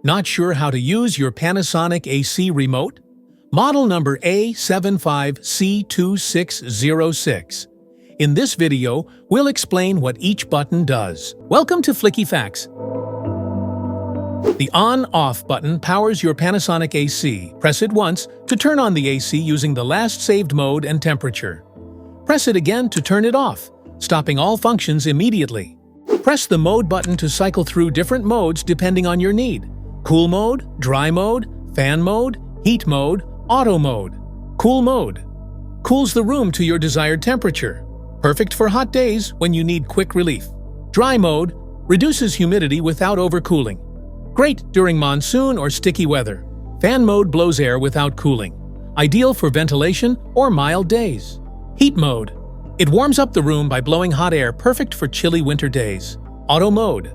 Not sure how to use your Panasonic AC Remote? Model number A75C2606. In this video, we'll explain what each button does. Welcome to Flicky Facts. The on-off button powers your Panasonic AC. Press it once to turn on the AC using the last saved mode and temperature. Press it again to turn it off, stopping all functions immediately. Press the mode button to cycle through different modes depending on your need. Cool mode, dry mode, fan mode, heat mode, auto mode. Cool mode cools the room to your desired temperature. Perfect for hot days when you need quick relief. Dry mode reduces humidity without overcooling. Great during monsoon or sticky weather. Fan mode blows air without cooling. Ideal for ventilation or mild days. Heat mode. It warms up the room by blowing hot air, perfect for chilly winter days. Auto mode.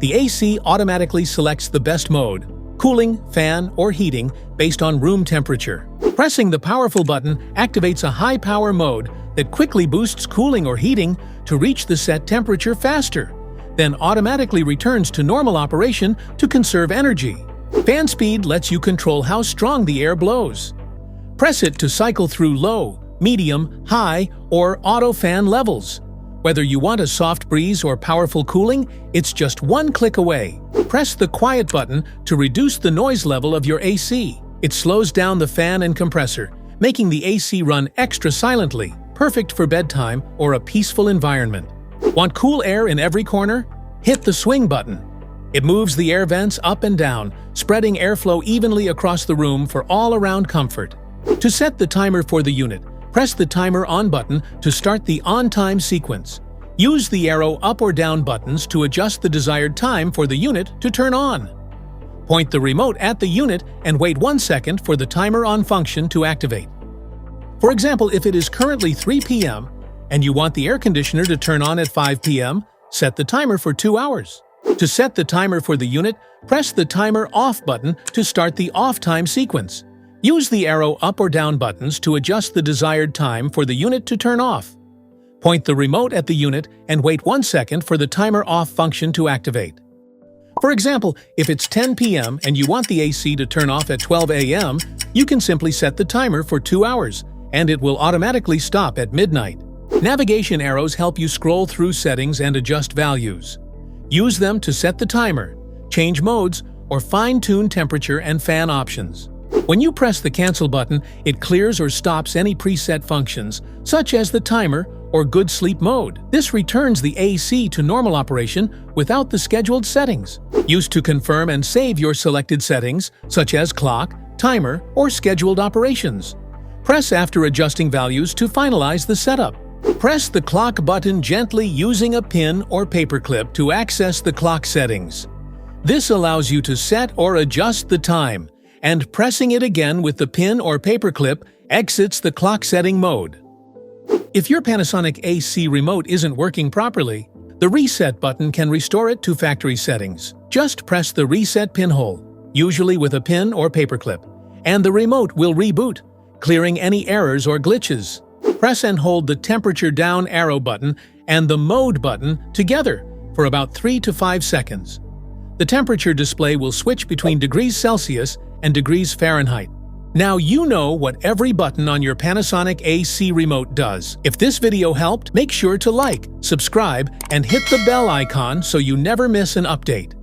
The AC automatically selects the best mode, cooling, fan, or heating, based on room temperature. Pressing the powerful button activates a high-power mode that quickly boosts cooling or heating to reach the set temperature faster, then automatically returns to normal operation to conserve energy. Fan speed lets you control how strong the air blows. Press it to cycle through low, medium, high, or auto fan levels. Whether you want a soft breeze or powerful cooling, it's just one click away. Press the quiet button to reduce the noise level of your AC. It slows down the fan and compressor, making the AC run extra silently, perfect for bedtime or a peaceful environment. Want cool air in every corner? Hit the swing button. It moves the air vents up and down, spreading airflow evenly across the room for all-around comfort. To set the timer for the unit, press the timer on button to start the on-time sequence. Use the arrow up or down buttons to adjust the desired time for the unit to turn on. Point the remote at the unit and wait 1 second for the timer on function to activate. For example, if it is currently 3 p.m. and you want the air conditioner to turn on at 5 p.m., set the timer for 2 hours. To set the timer for the unit, press the timer off button to start the off time sequence. Use the arrow up or down buttons to adjust the desired time for the unit to turn off. Point the remote at the unit and wait 1 second for the timer off function to activate. For example, if it's 10 p.m. and you want the AC to turn off at 12 a.m., you can simply set the timer for 2 hours, and it will automatically stop at midnight. Navigation arrows help you scroll through settings and adjust values. Use them to set the timer, change modes, or fine-tune temperature and fan options. When you press the cancel button, it clears or stops any preset functions, such as the timer or good sleep mode. This returns the AC to normal operation without the scheduled settings. Use to confirm and save your selected settings, such as clock, timer, or scheduled operations. Press after adjusting values to finalize the setup. Press the clock button gently using a pin or paperclip to access the clock settings. This allows you to set or adjust the time, and pressing it again with the pin or paperclip exits the clock setting mode. If your Panasonic AC Remote isn't working properly, the reset button can restore it to factory settings. Just press the reset pinhole, usually with a pin or paperclip, and the remote will reboot, clearing any errors or glitches. Press and hold the temperature down arrow button and the mode button together for about 3 to 5 seconds. The temperature display will switch between degrees Celsius and degrees Fahrenheit. Now you know what every button on your Panasonic AC Remote does. If this video helped, make sure to like, subscribe, and hit the bell icon so you never miss an update.